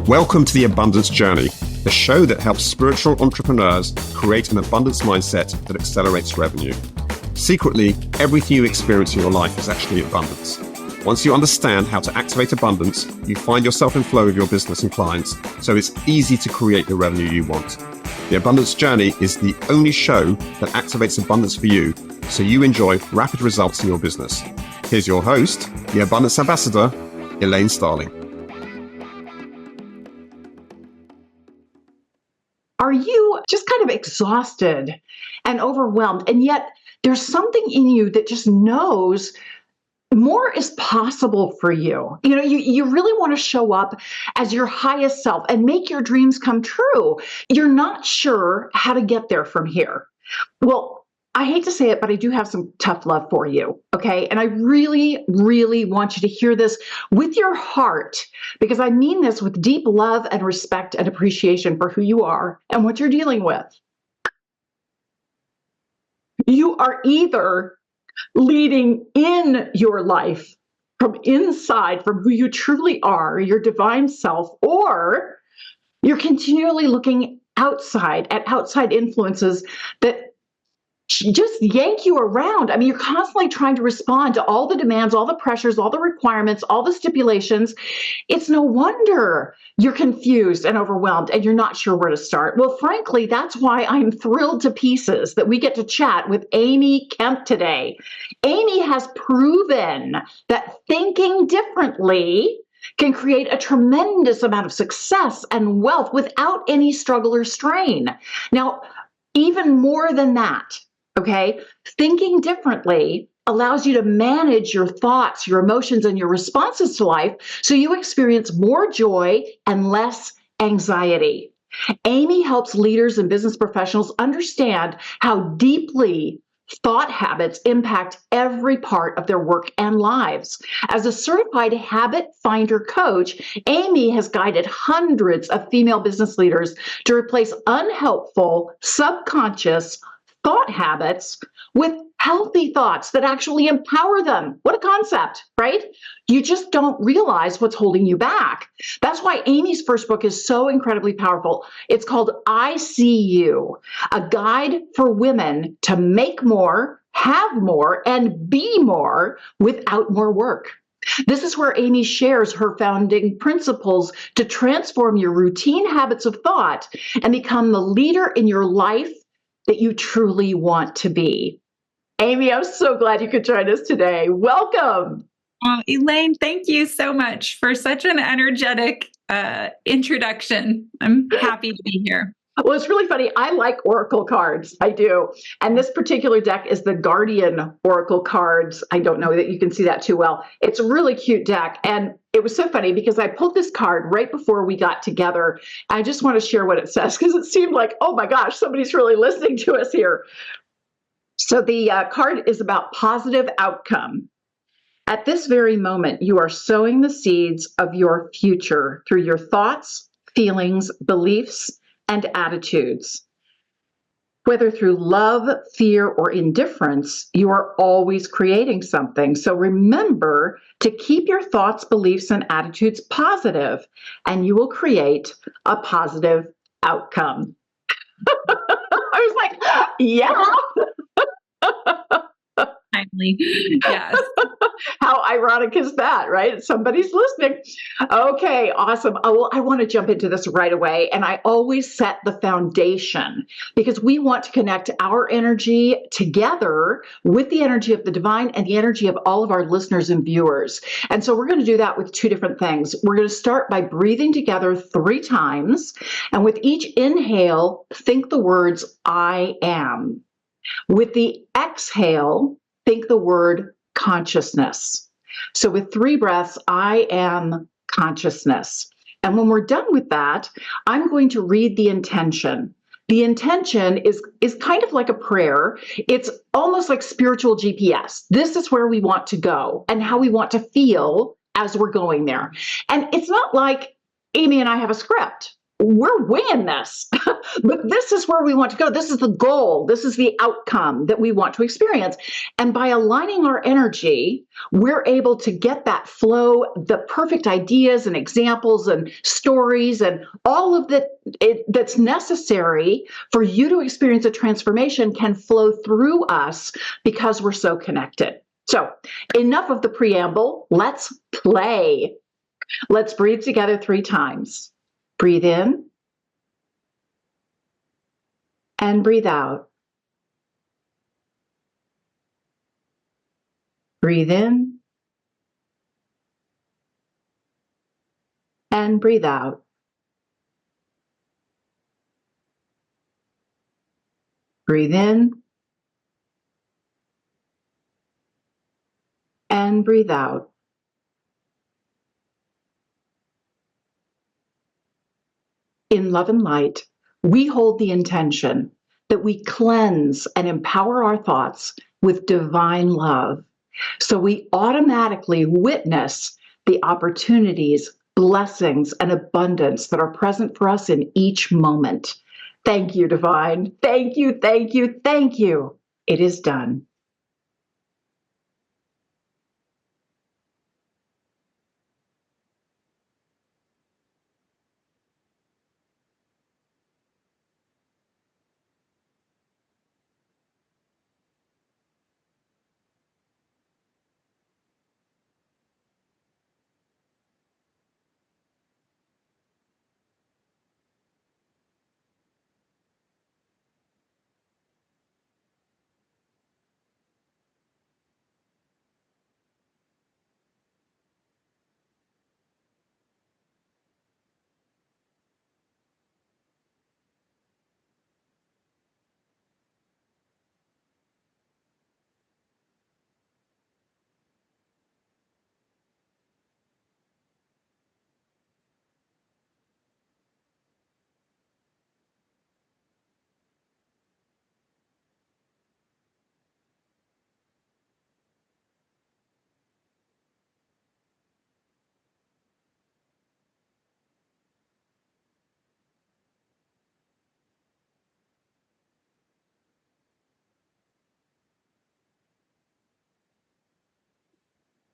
Welcome to The Abundance Journey, the show that helps spiritual entrepreneurs create an abundance mindset that accelerates revenue. Secretly, everything you experience in your life is actually abundance. Once you understand how to activate abundance, you find yourself in flow with your business and clients, so it's easy to create the revenue you want. The Abundance Journey is the only show that activates abundance for you, so you enjoy rapid results in your business. Here's your host, the Abundance Ambassador, Elaine Starling. Are you just kind of exhausted and overwhelmed, and yet there's something in you that just knows more is possible for you? You know, you really want to show up as your highest self and make your dreams come true. You're not sure how to get there from here. Well, I hate to say it, but I do have some tough love for you, okay? And I really, really want you to hear this with your heart, because I mean this with deep love and respect and appreciation for who you are and what you're dealing with. You are either leading in your life from inside, from who you truly are, your divine self, or you're continually looking outside at outside influences that just yank you around. I mean, you're constantly trying to respond to all the demands, all the pressures, all the requirements, all the stipulations. It's no wonder you're confused and overwhelmed and you're not sure where to start. Well, frankly, that's why I'm thrilled to pieces that we get to chat with Amy Kemp today. Amy has proven that thinking differently can create a tremendous amount of success and wealth without any struggle or strain. Now, even more than that, okay, thinking differently allows you to manage your thoughts, your emotions, and your responses to life so you experience more joy and less anxiety. Amy helps leaders and business professionals understand how deeply thought habits impact every part of their work and lives. As a certified habit finder coach, Amy has guided hundreds of female business leaders to replace unhelpful, subconscious thought habits with healthy thoughts that actually empower them. What a concept, right? You just don't realize what's holding you back. That's why Amy's first book is so incredibly powerful. It's called I See You, a guide for women to make more, have more, and be more without more work. This is where Amy shares her founding principles to transform your routine habits of thought and become the leader in your life that you truly want to be. Amy, I'm so glad you could join us today. Welcome. Elaine, thank you so much for such an energetic introduction. I'm happy to be here. Well, it's really funny. I like Oracle cards. I do. And this particular deck is the Guardian Oracle cards. I don't know that you can see that too well. It's a really cute deck. And it was so funny because I pulled this card right before we got together. I just want to share what it says because it seemed like, oh my gosh, somebody's really listening to us here. So the card is about positive outcome. At this very moment, you are sowing the seeds of your future through your thoughts, feelings, beliefs, and attitudes. Whether through love, fear, or indifference, you are always creating something. So remember to keep your thoughts, beliefs, and attitudes positive, and you will create a positive outcome. I was like, yeah. Timely. Yes. How ironic is that, right? Somebody's listening. Okay, awesome. Oh, I want to jump into this right away. And I always set the foundation because we want to connect our energy together with the energy of the divine and the energy of all of our listeners and viewers. And so we're going to do that with two different things. We're going to start by breathing together 3 times. And with each inhale, think the words, I am. With the exhale, think the word consciousness. So with 3 breaths, I am consciousness. And when we're done with that, I'm going to read the intention. The intention is kind of like a prayer. It's almost like spiritual GPS. This is where we want to go and how we want to feel as we're going there. And it's not like Amy and I have a script. we're winging this, but this is where we want to go. This is the goal. This is the outcome that we want to experience. And by aligning our energy, we're able to get that flow, the perfect ideas and examples and stories and all of that that's necessary for you to experience a transformation can flow through us because we're so connected. So enough of the preamble. Let's play. Let's breathe together 3 times. Breathe in and breathe out. Breathe in and breathe out. Breathe in and breathe out. In love and light, we hold the intention that we cleanse and empower our thoughts with divine love. So we automatically witness the opportunities, blessings, and abundance that are present for us in each moment. Thank you, Divine. Thank you, thank you, thank you. It is done.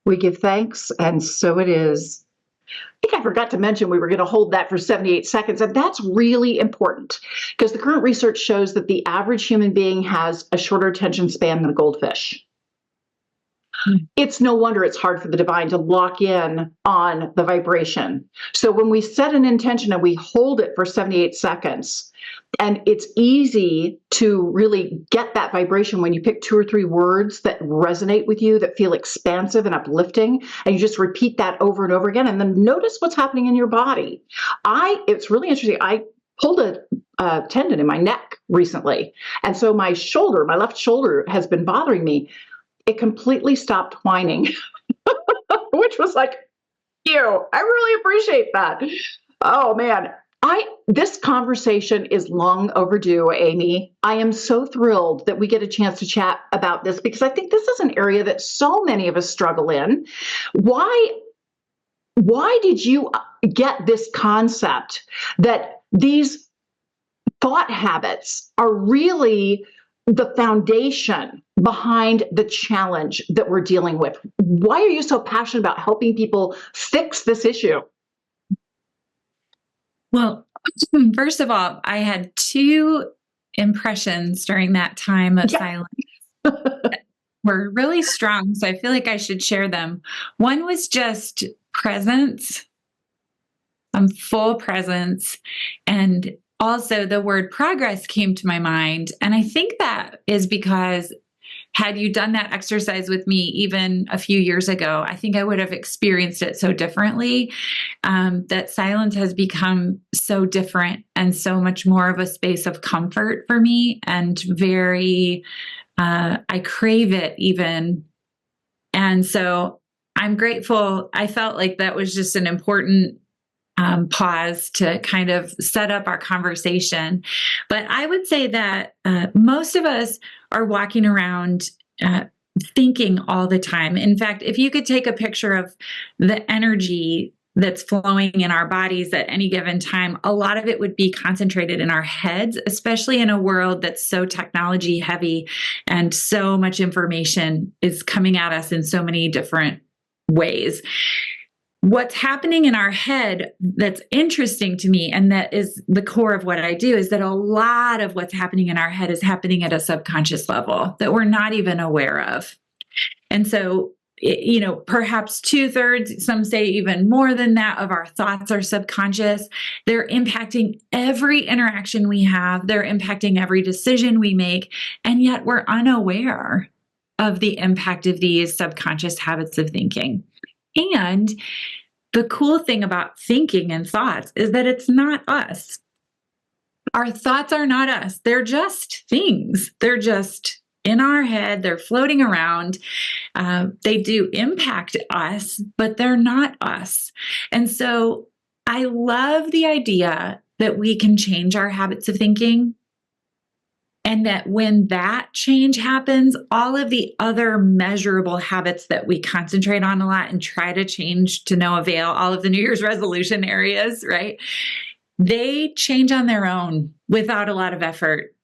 We give thanks, and so it is. I think I forgot to mention we were going to hold that for 78 seconds, and that's really important because the current research shows that the average human being has a shorter attention span than a goldfish. It's no wonder it's hard for the divine to lock in on the vibration. So when we set an intention and we hold it for 78 seconds, and it's easy to really get that vibration when you pick 2 or 3 words that resonate with you, that feel expansive and uplifting, and you just repeat that over and over again, and then notice what's happening in your body. It's really interesting. I pulled a tendon in my neck recently, and so my left shoulder has been bothering me. It completely stopped whining, which was like, ew, I really appreciate that. Oh man, this conversation is long overdue, Amy. I am so thrilled that we get a chance to chat about this because I think this is an area that so many of us struggle in. Why did you get this concept that these thought habits are really the foundation behind the challenge that we're dealing with? Why are you so passionate about helping people fix this issue? Well, first of all, I had 2 impressions during that time of silence that were really strong. So I feel like I should share them. One was just presence, full presence. And also the word progress came to my mind. And I think that is because had you done that exercise with me even a few years ago, I think I would have experienced it so differently. That silence has become so different and so much more of a space of comfort for me, and I crave it even. And so I'm grateful. I felt like that was just an important pause to kind of set up our conversation. But I would say that most of us are walking around thinking all the time. In fact, if you could take a picture of the energy that's flowing in our bodies at any given time, a lot of it would be concentrated in our heads, especially in a world that's so technology heavy and so much information is coming at us in so many different ways. What's happening in our head that's interesting to me, and that is the core of what I do, is that a lot of what's happening in our head is happening at a subconscious level that we're not even aware of. And so, perhaps 2/3, some say even more than that, of our thoughts are subconscious. They're impacting every interaction we have. They're impacting every decision we make. And yet we're unaware of the impact of these subconscious habits of thinking. And the cool thing about thinking and thoughts is that it's not us. Our thoughts are not us. They're just things. They're just in our head. They're floating around. They do impact us, but they're not us. And so I love the idea that we can change our habits of thinking. And that when that change happens, all of the other measurable habits that we concentrate on a lot and try to change to no avail, all of the New Year's resolution areas, right? They change on their own without a lot of effort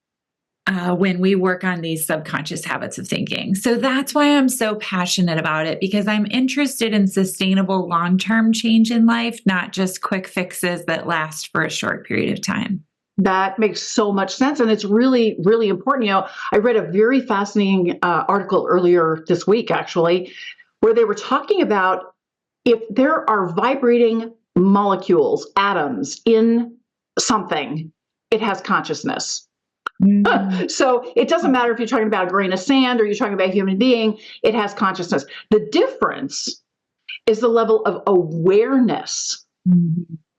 when we work on these subconscious habits of thinking. So that's why I'm so passionate about it, because I'm interested in sustainable long-term change in life, not just quick fixes that last for a short period of time. That makes so much sense. And it's really, really important. I read a very fascinating article earlier this week, actually, where they were talking about if there are vibrating molecules, atoms in something, it has consciousness. Mm-hmm. So it doesn't matter if you're talking about a grain of sand or you're talking about a human being, it has consciousness. The difference is the level of awareness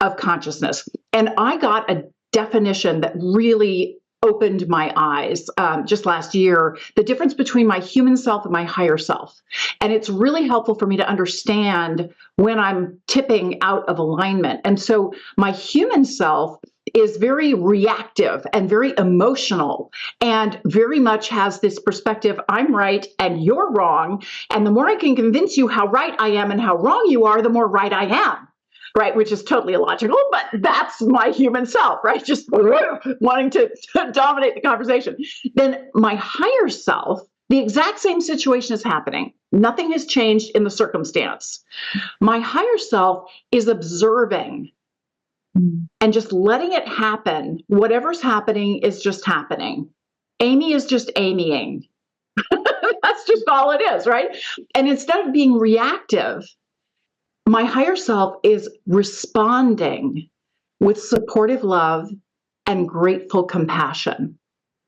of consciousness. And I got a definition that really opened my eyes just last year, the difference between my human self and my higher self. And it's really helpful for me to understand when I'm tipping out of alignment. And so my human self is very reactive and very emotional and very much has this perspective, I'm right and you're wrong. And the more I can convince you how right I am and how wrong you are, the more right I am. Right, which is totally illogical, but that's my human self, right? Just wanting to dominate the conversation. Then my higher self, the exact same situation is happening. Nothing has changed in the circumstance. My higher self is observing and just letting it happen. Whatever's happening is just happening. Amy is just Amying. That's just all it is, right? And instead of being reactive, my higher self is responding with supportive love and grateful compassion.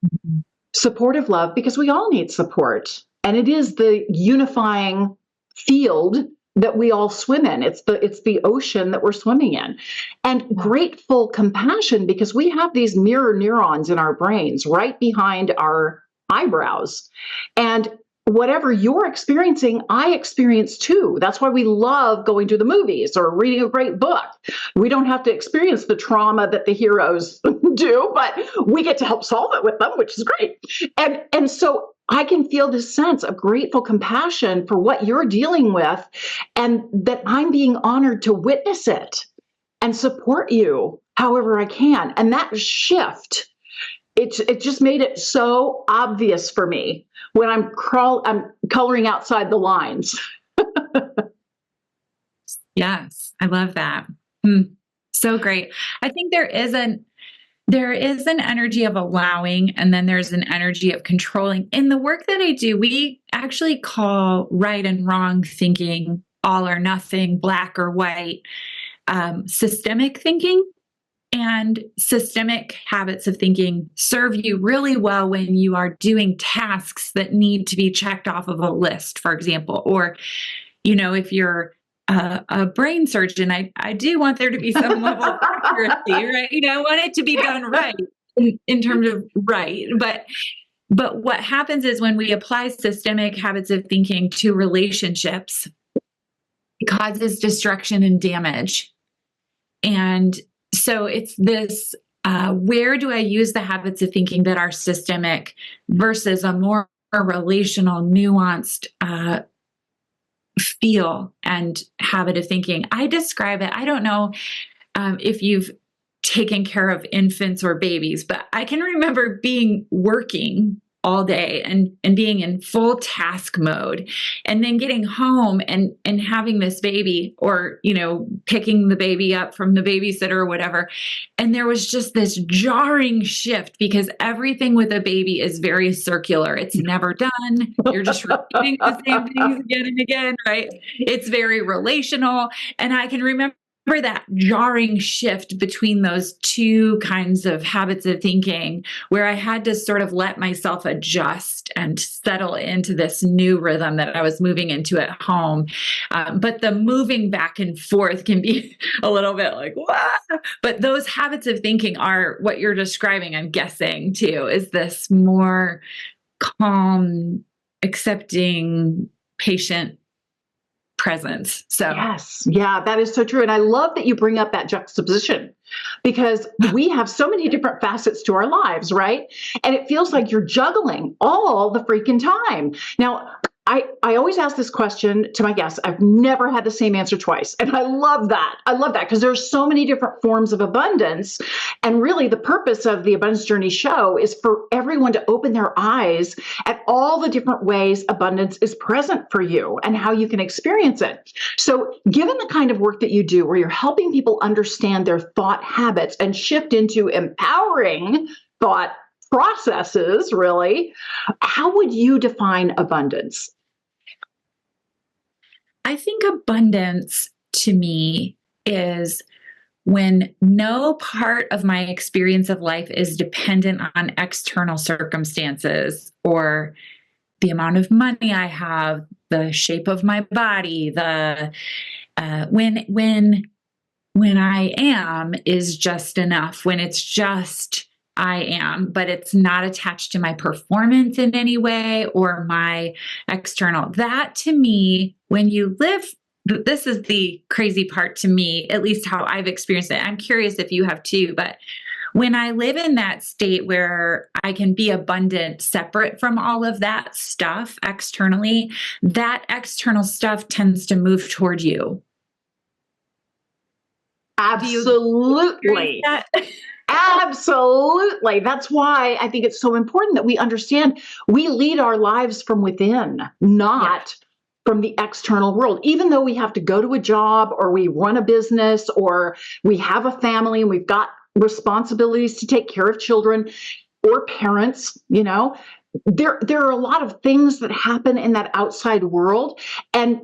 Mm-hmm. Supportive love, because we all need support. And it is the unifying field that we all swim in. It's the ocean that we're swimming in. And grateful compassion, because we have these mirror neurons in our brains right behind our eyebrows. And whatever you're experiencing, I experience too. That's why we love going to the movies or reading a great book. We don't have to experience the trauma that the heroes do, but we get to help solve it with them, which is great. And so I can feel this sense of grateful compassion for what you're dealing with, and that I'm being honored to witness it and support you however I can. And that shift, it just made it so obvious for me when I'm coloring outside the lines. Yes, I love that. So great. I think there is an energy of allowing, and then there's an energy of controlling. In the work that I do, we actually call right and wrong thinking, all or nothing, black or white, systemic thinking. And systemic habits of thinking serve you really well when you are doing tasks that need to be checked off of a list, for example. Or, if you're a brain surgeon, I do want there to be some level of accuracy, right? I want it to be done right in terms of right. But what happens is when we apply systemic habits of thinking to relationships, it causes destruction and damage. And so it's this, where do I use the habits of thinking that are systemic versus a more relational, nuanced feel and habit of thinking. I describe it, I don't know if you've taken care of infants or babies, but I can remember working all day and being in full task mode, and then getting home and having this baby, or, picking the baby up from the babysitter or whatever. And there was just this jarring shift, because everything with a baby is very circular. It's never done. You're just repeating the same things again and again, right? It's very relational. And I can remember that jarring shift between those two kinds of habits of thinking, where I had to sort of let myself adjust and settle into this new rhythm that I was moving into at home. But the moving back and forth can be a little bit like, "Wah!" But those habits of thinking are what you're describing, I'm guessing, too, is this more calm, accepting, patient presence. So yes, yeah, that is so true. And I love that you bring up that juxtaposition, because we have so many different facets to our lives, right? And it feels like you're juggling all the freaking time. Now, I always ask this question to my guests. I've never had the same answer twice. And I love that. I love that, because there's so many different forms of abundance. And really, the purpose of the Abundance Journey show is for everyone to open their eyes at all the different ways abundance is present for you and how you can experience it. So, given the kind of work that you do, where you're helping people understand their thought habits and shift into empowering thought processes, really, how would you define abundance? I think abundance to me is when no part of my experience of life is dependent on external circumstances, or the amount of money I have, the shape of my body, when I am is just enough, when it's just I am, but it's not attached to my performance in any way or my external. That to me, when you live, this is the crazy part to me, at least how I've experienced it. I'm curious if you have too, but when I live in that state where I can be abundant, separate from all of that stuff externally, that external stuff tends to move toward you. Absolutely. Absolutely. That's why I think it's so important that we understand we lead our lives from within, not from the external world. Even though we have to go to a job, or we run a business, or we have a family and we've got responsibilities to take care of children or parents, there are a lot of things that happen in that outside world. And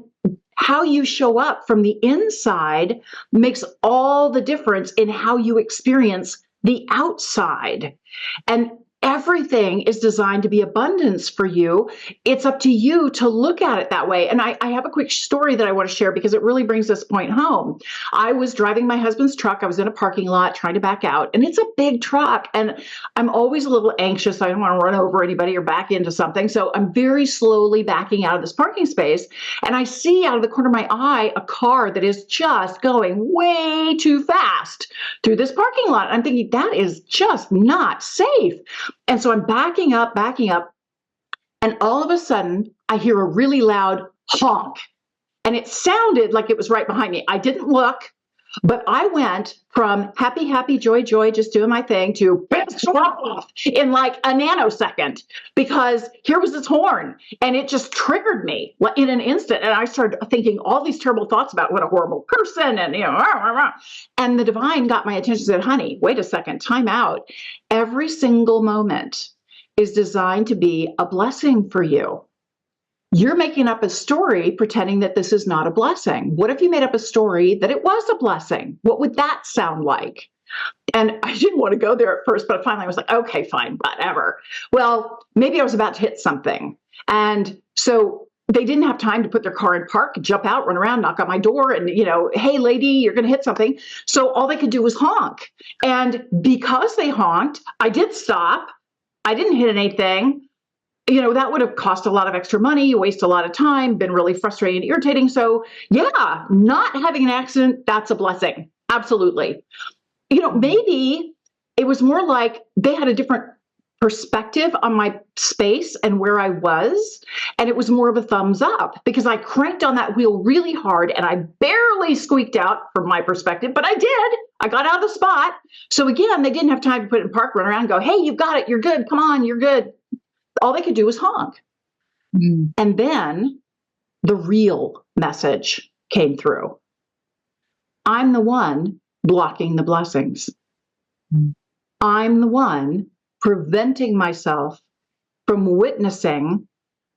how you show up from the inside makes all the difference in how you experience the outside. And everything is designed to be abundance for you. It's up to you to look at it that way. And I have a quick story that I want to share, because it really brings this point home. I was driving my husband's truck. I was in a parking lot trying to back out, and it's a big truck. And I'm always a little anxious. I don't want to run over anybody or back into something. So I'm very slowly backing out of this parking space. And I see out of the corner of my eye a car that is just going way too fast through this parking lot. I'm thinking, that is just not safe. And so I'm backing up, and all of a sudden I hear a really loud honk, and it sounded like it was right behind me. I didn't look, but I went from happy, happy, joy, joy, just doing my thing, to off in like a nanosecond, because here was this horn, and it just triggered me in an instant. And I started thinking all these terrible thoughts about what a horrible person, and and the divine got my attention and said, honey, wait a second, time out. Every single moment is designed to be a blessing for you. You're making up a story pretending that this is not a blessing. What if you made up a story that it was a blessing? What would that sound like? And I didn't want to go there at first, but finally I was like, okay, fine, whatever. Well, maybe I was about to hit something. And so they didn't have time to put their car in park, jump out, run around, knock on my door, and, hey, lady, you're going to hit something. So all they could do was honk. And because they honked, I did stop. I didn't hit anything. That would have cost a lot of extra money, waste a lot of time, been really frustrating and irritating. So yeah, not having an accident, that's a blessing. Absolutely. Maybe it was more like they had a different perspective on my space and where I was. And it was more of a thumbs up because I cranked on that wheel really hard and I barely squeaked out from my perspective, but I did. I got out of the spot. So again, they didn't have time to put it in park, run around and go, hey, you've got it. You're good. Come on, you're good. All they could do was honk. Mm. And then the real message came through. I'm the one blocking the blessings. Mm. I'm the one preventing myself from witnessing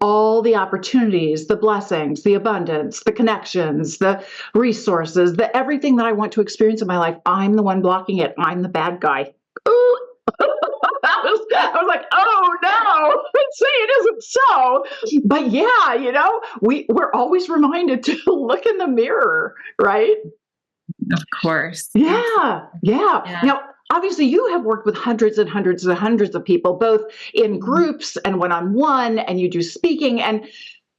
all the opportunities, the blessings, the abundance, the connections, the resources, the everything that I want to experience in my life. I'm the one blocking it. I'm the bad guy. I was like, oh no, say it isn't so. But yeah, we're always reminded to look in the mirror, right? Of course. Yeah. Now, obviously, you have worked with hundreds and hundreds and hundreds of people, both in groups and one-on-one, and you do speaking, and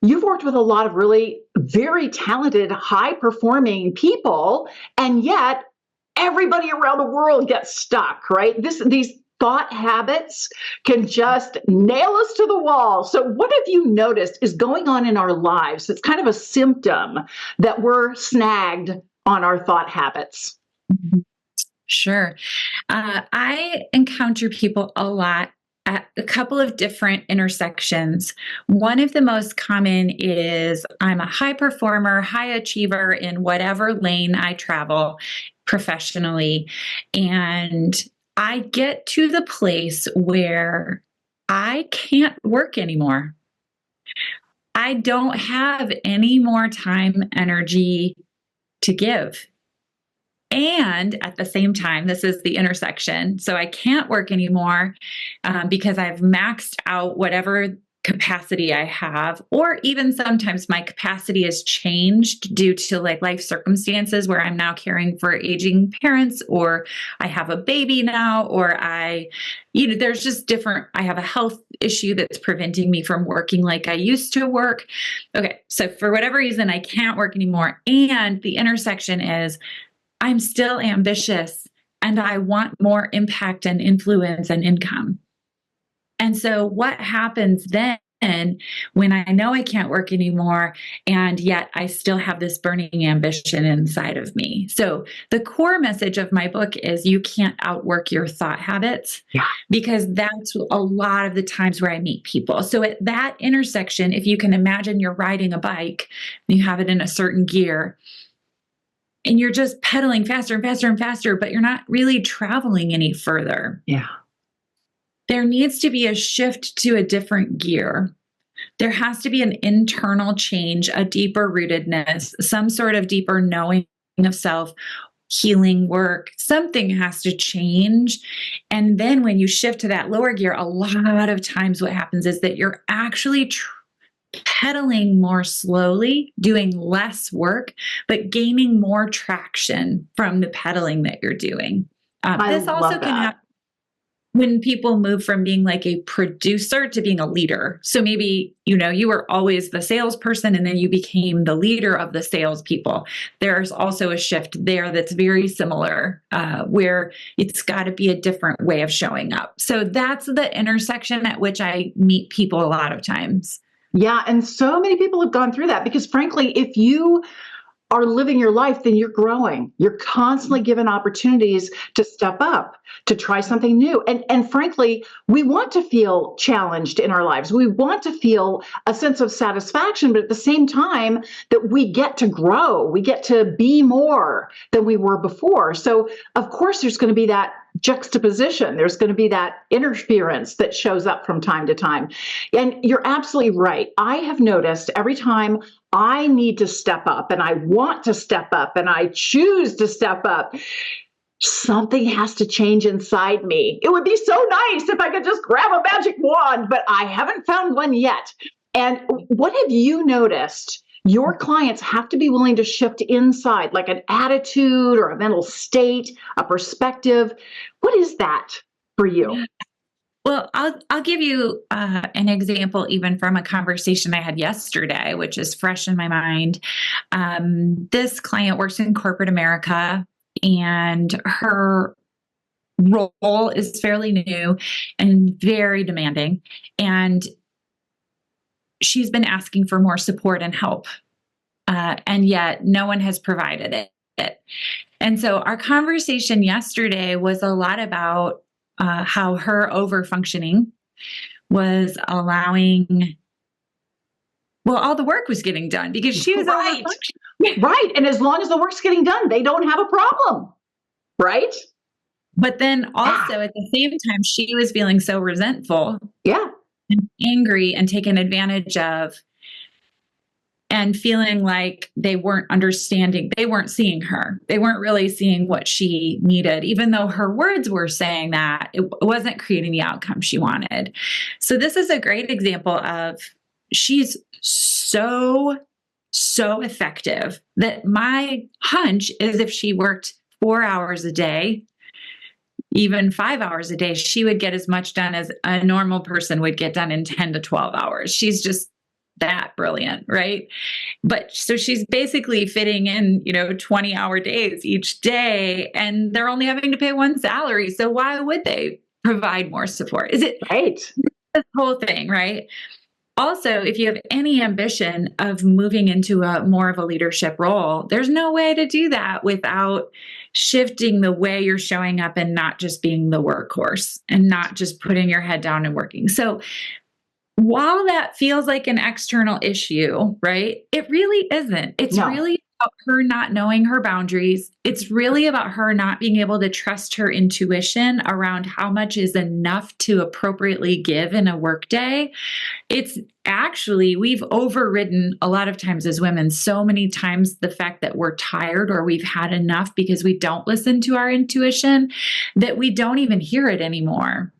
you've worked with a lot of really very talented, high-performing people, and yet everybody around the world gets stuck, right? These thought habits can just nail us to the wall. So what have you noticed is going on in our lives? It's kind of a symptom that we're snagged on our thought habits. Sure. I encounter people a lot at a couple of different intersections. One of the most common is I'm a high performer, high achiever in whatever lane I travel professionally. And I get to the place where I can't work anymore. I don't have any more time, energy to give. And at the same time, this is the intersection. So I can't work anymore because I've maxed out whatever capacity I have, or even sometimes my capacity has changed due to like life circumstances where I'm now caring for aging parents, or I have a baby now, or there's just different, I have a health issue that's preventing me from working like I used to work. Okay. So for whatever reason, I can't work anymore. And the intersection is I'm still ambitious and I want more impact and influence and income. And so what happens then when I know I can't work anymore, and yet I still have this burning ambition inside of me? So the core message of my book is you can't outwork your thought habits, because that's a lot of the times where I meet people. So at that intersection, if you can imagine you're riding a bike, you have it in a certain gear, and you're just pedaling faster and faster and faster, but you're not really traveling any further. Yeah. There needs to be a shift to a different gear. There has to be an internal change, a deeper rootedness, some sort of deeper knowing of self, healing work. Something has to change. And then when you shift to that lower gear, a lot of times what happens is that you're actually pedaling more slowly, doing less work, but gaining more traction from the pedaling that you're doing. This also can happen when people move from being like a producer to being a leader. So maybe, you were always the salesperson and then you became the leader of the salespeople. There's also a shift there that's very similar, where it's got to be a different way of showing up. So that's the intersection at which I meet people a lot of times. Yeah. And so many people have gone through that because frankly, if you are living your life, then you're growing. You're constantly given opportunities to step up, to try something new. And frankly, we want to feel challenged in our lives. We want to feel a sense of satisfaction, but at the same time that we get to grow, we get to be more than we were before. So of course, there's going to be that juxtaposition. There's going to be that interference that shows up from time to time. And you're absolutely right. I have noticed every time I need to step up and I want to step up and I choose to step up, something has to change inside me. It would be so nice if I could just grab a magic wand, but I haven't found one yet. And what have you noticed? Your clients have to be willing to shift inside, like an attitude or a mental state, a perspective. What is that for you? Well, I'll give you an example even from a conversation I had yesterday, which is fresh in my mind. This client works in corporate America, and her role is fairly new and very demanding. And she's been asking for more support and help. And yet no one has provided it. And so our conversation yesterday was a lot about how her overfunctioning was allowing, well, all the work was getting done because she was right. Right. And as long as the work's getting done, they don't have a problem. Right. But then also at the same time, she was feeling so resentful. Yeah. And angry and taken advantage of, and feeling like they weren't understanding. They weren't seeing her. They weren't really seeing what she needed, even though her words were saying that it wasn't creating the outcome she wanted. So this is a great example of she's so effective that my hunch is if she worked 4 hours a day, even 5 hours a day, she would get as much done as a normal person would get done in 10 to 12 hours. She's just that brilliant, right? But so she's basically fitting in, 20-hour days each day, and they're only having to pay one salary. So why would they provide more support? Is it right? This whole thing, right? Also, if you have any ambition of moving into a more of a leadership role, there's no way to do that without shifting the way you're showing up and not just being the workhorse and not just putting your head down and working. So while that feels like an external issue, right? It really isn't. It's really about her not knowing her boundaries. It's really about her not being able to trust her intuition around how much is enough to appropriately give in a workday. It's actually, we've overridden a lot of times as women, so many times the fact that we're tired or we've had enough because we don't listen to our intuition, that we don't even hear it anymore.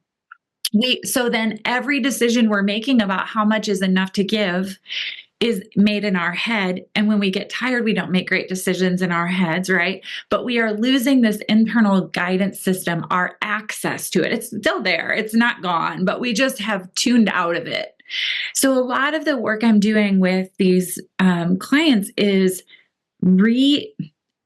So then every decision we're making about how much is enough to give is made in our head. And when we get tired, we don't make great decisions in our heads, right? But we are losing this internal guidance system, our access to it. It's still there. It's not gone, but we just have tuned out of it. So a lot of the work I'm doing with these clients is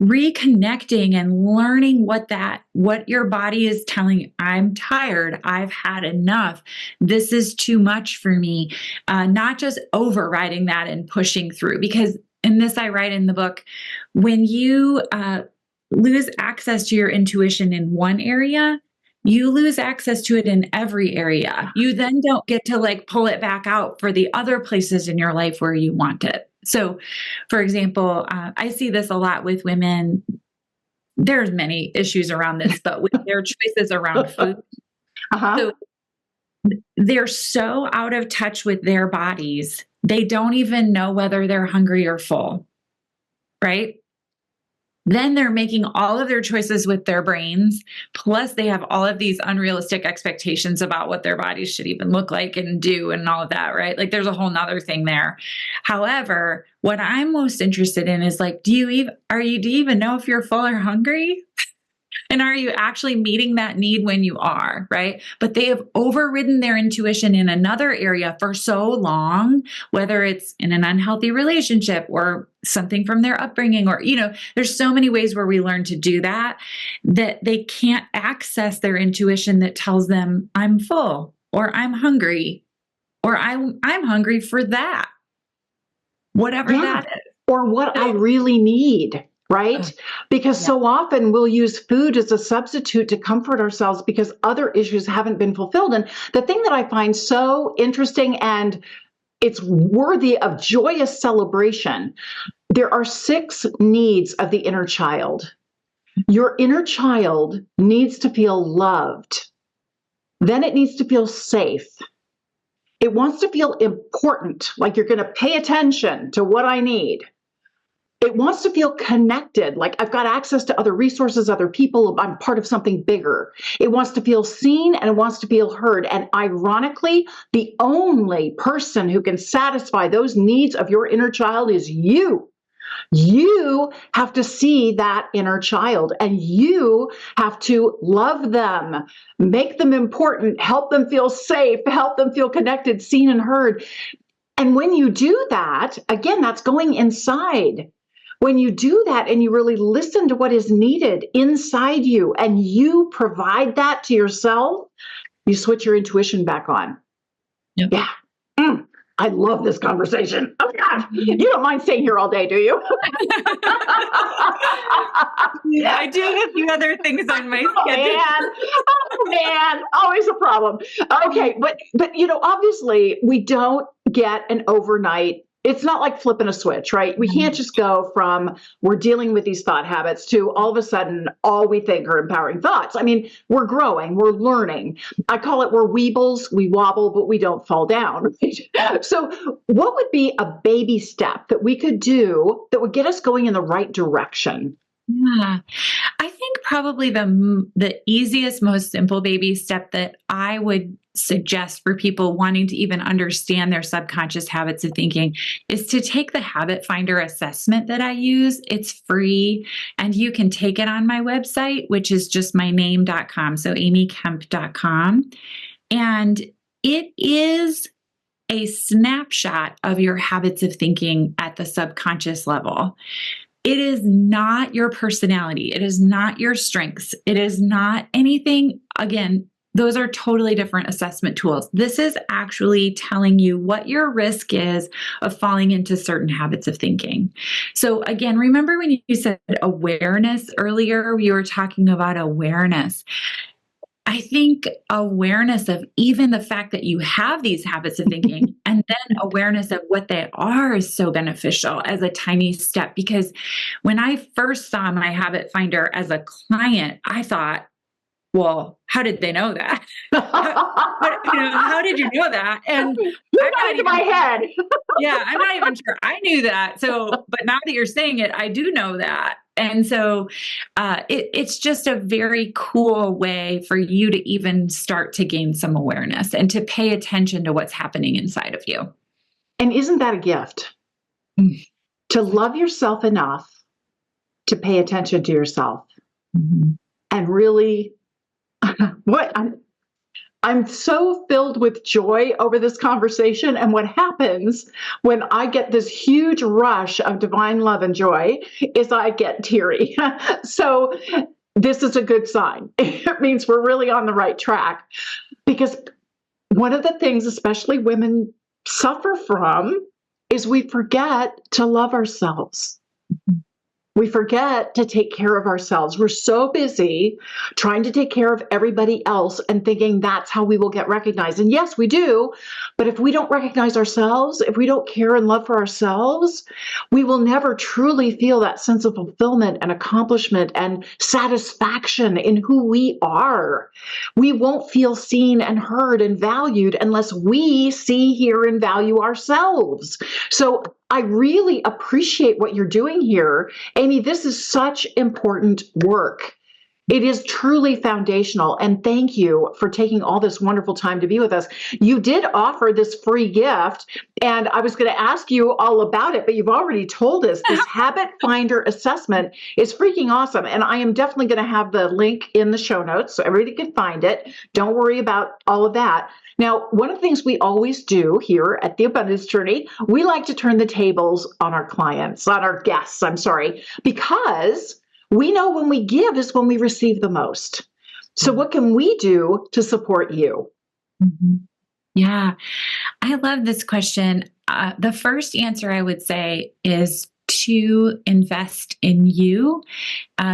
reconnecting and learning what your body is telling you. I'm tired. I've had enough. This is too much for me. Not just overriding that and pushing through, because in this, I write in the book, when you lose access to your intuition in one area, you lose access to it in every area. You then don't get to pull it back out for the other places in your life where you want it. So, for example, I see this a lot with women. There's many issues around this, but with their choices around food. So they're so out of touch with their bodies, they don't even know whether they're hungry or full, right? Then they're making all of their choices with their brains. Plus, they have all of these unrealistic expectations about what their bodies should even look like and do and all of that, right? There's a whole nother thing there. However, what I'm most interested in is do you even know if you're full or hungry? And are you actually meeting that need when you are, right? But they have overridden their intuition in another area for so long, whether it's in an unhealthy relationship or something from their upbringing, or, there's so many ways where we learn to do that they can't access their intuition that tells them I'm full or I'm hungry or I'm hungry for that, whatever that is. Or what I really need. Right? Because so often we'll use food as a substitute to comfort ourselves because other issues haven't been fulfilled. And the thing that I find so interesting, and it's worthy of joyous celebration, there are 6 needs of the inner child. Your inner child needs to feel loved. Then it needs to feel safe. It wants to feel important, like you're going to pay attention to what I need. It wants to feel connected, like I've got access to other resources, other people, I'm part of something bigger. It wants to feel seen and it wants to feel heard. And ironically, the only person who can satisfy those needs of your inner child is you. You have to see that inner child and you have to love them, make them important, help them feel safe, help them feel connected, seen and heard. And when you do that, again, that's going inside. when you do that and you really listen to what is needed inside you and you provide that to yourself, you switch your intuition back on. Yep. Yeah. I love this conversation. Oh God, you don't mind staying here all day, do you? I do have a few other things on my schedule. Oh man, always a problem. Okay, but obviously we don't get an overnight. It's not like flipping a switch, right? We can't just go from we're dealing with these thought habits to all of a sudden all we think are empowering thoughts. I mean, we're growing, we're learning. I call it we're weebles, we wobble, but we don't fall down. So, what would be a baby step that we could do that would get us going in the right direction? Yeah, I think probably the easiest, most simple baby step that I would suggest for people wanting to even understand their subconscious habits of thinking is to take the habit finder assessment that I use. It's free and you can take it on my website, which is just my name.com. So amykemp.com. And it is a snapshot of your habits of thinking at the subconscious level. It is not your personality. It is not your strengths. It is not anything. Again, those are totally different assessment tools. This is actually telling you what your risk is of falling into certain habits of thinking. So again, remember when you said awareness earlier, you were talking about awareness. I think awareness of even the fact that you have these habits of thinking and then awareness of what they are is so beneficial as a tiny step. Because when I first saw my habit finder as a client, I thought, well, how did they know that? How did you know that? And you got into my head. Yeah, I'm not even sure I knew that. So, but now that you're saying it, I do know that. And so it's just a very cool way for you to even start to gain some awareness and to pay attention to what's happening inside of you. And isn't that a gift? To love yourself enough to pay attention to yourself. And really, I'm so filled with joy over this conversation. And what happens when I get this huge rush of divine love and joy is I get teary. So this is a good sign. It means we're really on the right track. Because one of the things, especially women suffer from, is we forget to love ourselves. We forget to take care of ourselves. We're so busy trying to take care of everybody else and thinking that's how we will get recognized. And yes, we do. But if we don't recognize ourselves, if we don't care and love for ourselves, we will never truly feel that sense of fulfillment and accomplishment and satisfaction in who we are. We won't feel seen and heard and valued unless we see, hear, and value ourselves. So I really appreciate what you're doing here. Amy, this is such important work. It is truly foundational. And thank you for taking all this wonderful time to be with us. You did offer this free gift, and I was going to ask you all about it, but you've already told us this habit finder assessment is freaking awesome. And I am definitely going to have the link in the show notes so everybody can find it. Don't worry about all of that. Now, one of the things we always do here at the Abundance Journey, we like to turn the tables on our clients, on our guests, because we know when we give is when we receive the most. So what can we do to support you? Yeah, I love this question. The first answer I would say is to invest in you,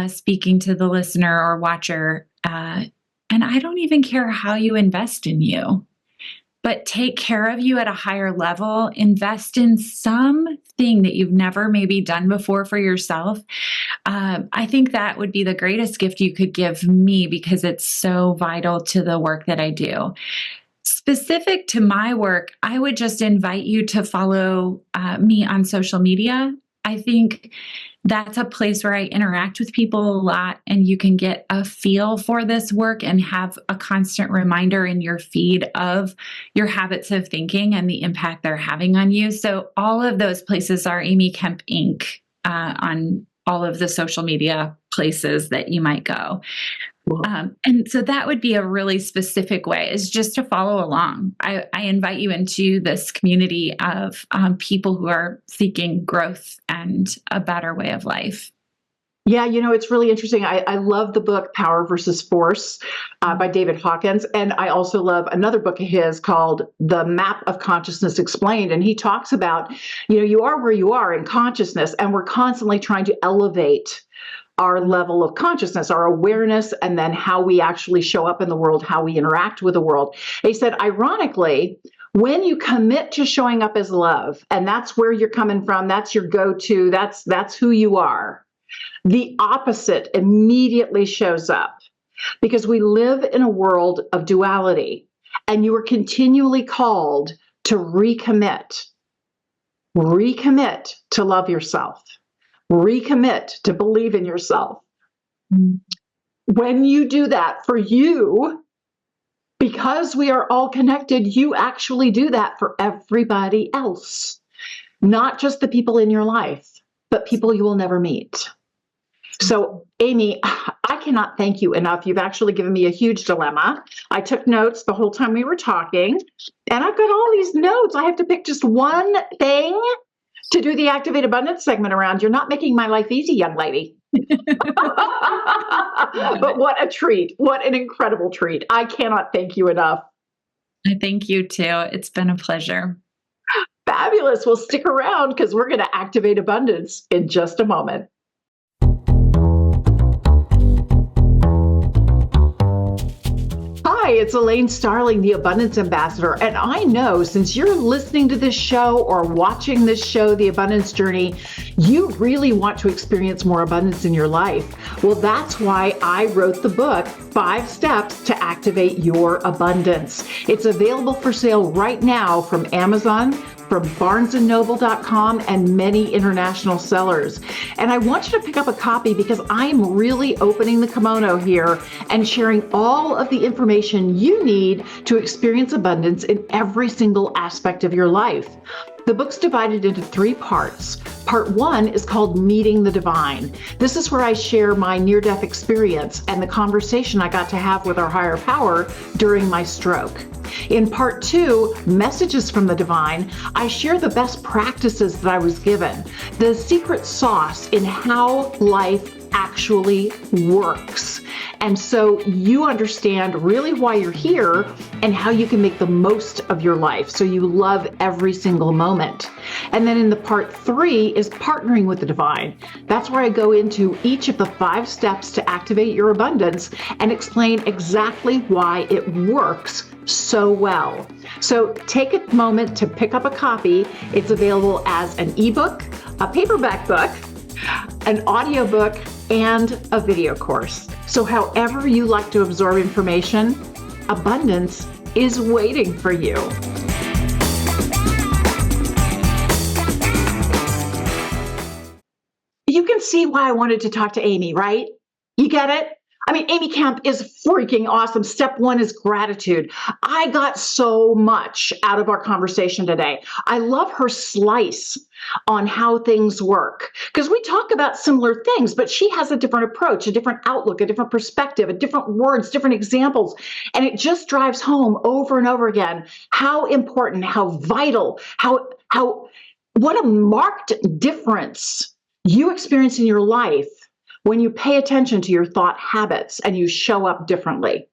speaking to the listener or watcher. And I don't even care how you invest in you, but take care of you at a higher level, invest in something that you've never maybe done before for yourself. I think that would be the greatest gift you could give me because it's so vital to the work that I do. Specific to my work, I would just invite you to follow me on social media. I think that's a place where I interact with people a lot, and you can get a feel for this work and have a constant reminder in your feed of your habits of thinking and the impact they're having on you. So all of those places are Amy Kemp Inc. On all of the social media places that you might go. And so that would be a really specific way, is just to follow along. I invite you into this community of people who are seeking growth and a better way of life. Yeah, it's really interesting. I love the book Power versus Force by David Hawkins. And I also love another book of his called The Map of Consciousness Explained. And he talks about, you are where you are in consciousness, and we're constantly trying to elevate our level of consciousness, our awareness, and then how we actually show up in the world, how we interact with the world. He said, ironically, when you commit to showing up as love, and that's where you're coming from, that's your go-to, that's who you are, the opposite immediately shows up, because we live in a world of duality, and you are continually called to recommit to love yourself, recommit to believe in yourself. When you do that for you, because we are all connected, you actually do that for everybody else, not just the people in your life, but people you will never meet. So, Amy, I cannot thank you enough. You've actually given me a huge dilemma. I took notes the whole time we were talking, and I've got all these notes. I have to pick just one thing to do the Activate Abundance segment around. You're not making my life easy, young lady. But what a treat. What an incredible treat. I cannot thank you enough. I thank you too. It's been a pleasure. Fabulous. Well, stick around, because we're going to activate abundance in just a moment. Hi, it's Elaine Starling, the Abundance Ambassador, and I know since you're listening to this show or watching this show, The Abundance Journey, you really want to experience more abundance in your life. Well, that's why I wrote the book, 5 Steps to Activate Your Abundance. It's available for sale right now from Amazon, from barnesandnoble.com, and many international sellers. And I want you to pick up a copy, because I'm really opening the kimono here and sharing all of the information you need to experience abundance in every single aspect of your life. The book's divided into 3 parts. Part 1 is called Meeting the Divine. This is where I share my near-death experience and the conversation I got to have with our higher power during my stroke. In Part 2, Messages from the Divine, I share the best practices that I was given, the secret sauce in how life actually works. And so you understand really why you're here and how you can make the most of your life so you love every single moment. And then in the Part 3 is Partnering with the Divine. That's where I go into each of the 5 steps to activate your abundance and explain exactly why it works so well. So take a moment to pick up a copy. It's available as an ebook, a paperback book, an audiobook, and a video course. So however you like to absorb information, abundance is waiting for you. You can see why I wanted to talk to Amy, right? You get it? I mean, Amy Kemp is freaking awesome. Step 1 is gratitude. I got so much out of our conversation today. I love her slice on how things work, because we talk about similar things, but she has a different approach, a different outlook, a different perspective, a different words, different examples. And it just drives home over and over again how important, how vital, what a marked difference you experience in your life when you pay attention to your thought habits and you show up differently.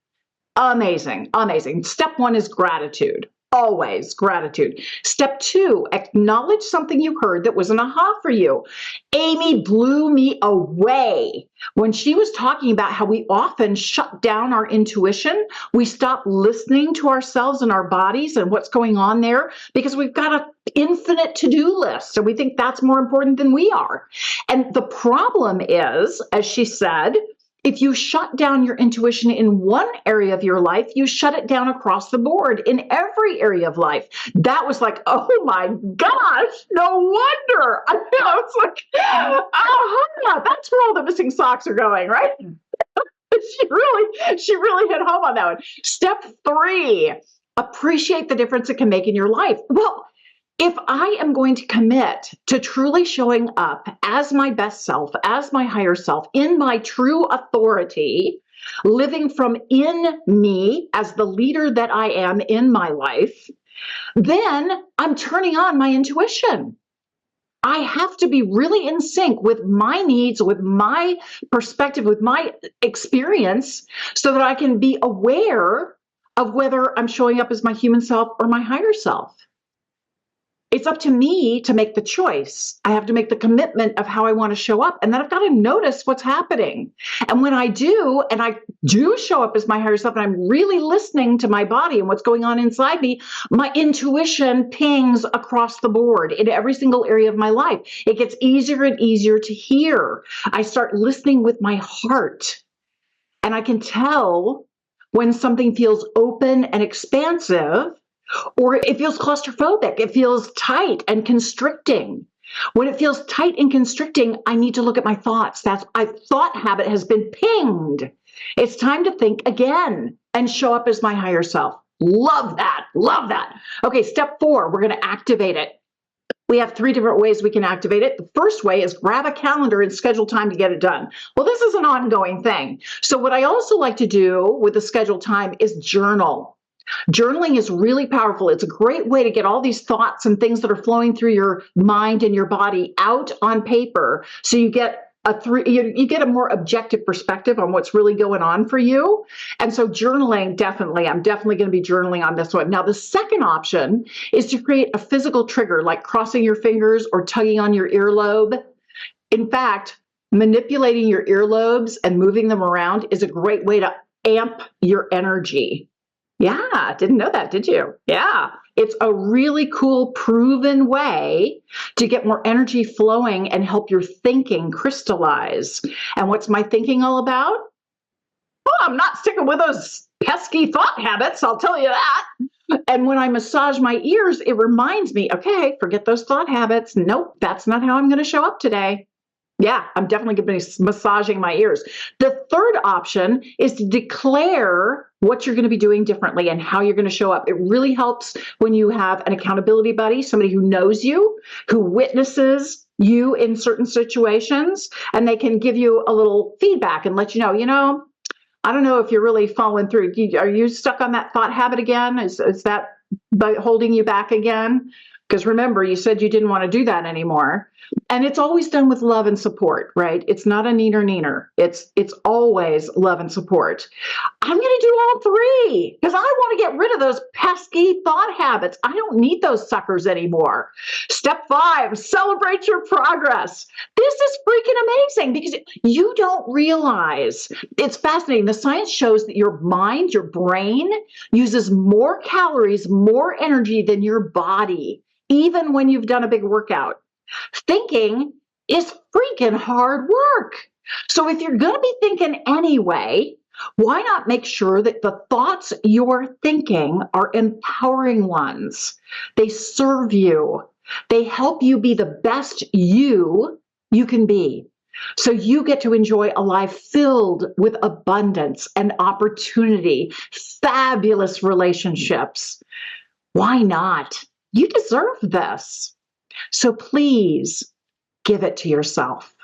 Amazing, amazing. Step 1 is gratitude. Always gratitude. Step 2, acknowledge something you heard that was an aha for you. Amy blew me away when she was talking about how we often shut down our intuition. We stop listening to ourselves and our bodies and what's going on there because we've got an infinite to-do list. So we think that's more important than we are. And the problem is, as she said, if you shut down your intuition in one area of your life, you shut it down across the board in every area of life. That was like, oh my gosh, no wonder. I was like, that's where all the missing socks are going, right? She really hit home on that one. Step 3, appreciate the difference it can make in your life. Well, if I am going to commit to truly showing up as my best self, as my higher self, in my true authority, living from in me as the leader that I am in my life, then I'm turning on my intuition. I have to be really in sync with my needs, with my perspective, with my experience, so that I can be aware of whether I'm showing up as my human self or my higher self. It's up to me to make the choice. I have to make the commitment of how I want to show up. And then I've got to notice what's happening. And when I do, and I do show up as my higher self, and I'm really listening to my body and what's going on inside me, my intuition pings across the board in every single area of my life. It gets easier and easier to hear. I start listening with my heart. And I can tell when something feels open and expansive, or it feels claustrophobic. It feels tight and constricting. When it feels tight and constricting, I need to look at my thoughts. That's my thought habit has been pinged. It's time to think again and show up as my higher self. Love that. Love that. Okay, step 4, we're going to activate it. We have 3 different ways we can activate it. The first way is grab a calendar and schedule time to get it done. Well, this is an ongoing thing. So what I also like to do with the scheduled time is journal. Journaling is really powerful. It's a great way to get all these thoughts and things that are flowing through your mind and your body out on paper. So you get you get a more objective perspective on what's really going on for you. And so journaling, I'm definitely going to be journaling on this one. Now, the second option is to create a physical trigger, like crossing your fingers or tugging on your earlobe. In fact, manipulating your earlobes and moving them around is a great way to amp your energy. Yeah, didn't know that, did you? Yeah, it's a really cool, proven way to get more energy flowing and help your thinking crystallize. And what's my thinking all about? Well, I'm not sticking with those pesky thought habits, I'll tell you that. And when I massage my ears, it reminds me, okay, forget those thought habits. Nope, that's not how I'm going to show up today. Yeah, I'm definitely going to be massaging my ears. The third option is to declare what you're going to be doing differently and how you're going to show up. It really helps when you have an accountability buddy, somebody who knows you, who witnesses you in certain situations, and they can give you a little feedback and let you know, I don't know if you're really following through. Are you stuck on that thought habit again? Is that holding you back again? Because remember, you said you didn't want to do that anymore. And it's always done with love and support, right? It's not a neener. It's always love and support. I'm going to do all 3 because I want to get rid of those pesky thought habits. I don't need those suckers anymore. Step 5, celebrate your progress. This is freaking amazing because you don't realize. It's fascinating. The science shows that your mind, your brain, uses more calories, more energy than your body, even when you've done a big workout. Thinking is freaking hard work. So if you're going to be thinking anyway, why not make sure that the thoughts you're thinking are empowering ones? They serve you. They help you be the best you can be. So you get to enjoy a life filled with abundance and opportunity, fabulous relationships. Why not? You deserve this. So please give it to yourself.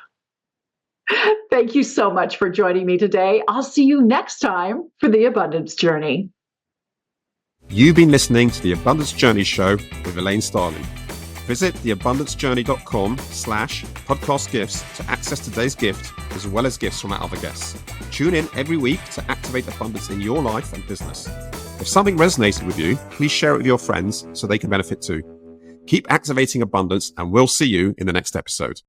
Thank you so much for joining me today. I'll see you next time for the Abundance Journey. You've been listening to the Abundance Journey Show with Elaine Starling. Visit theabundancejourney.com/podcast gifts to access today's gift, as well as gifts from our other guests. Tune in every week to activate abundance in your life and business. If something resonated with you, please share it with your friends so they can benefit too. Keep activating abundance, and we'll see you in the next episode.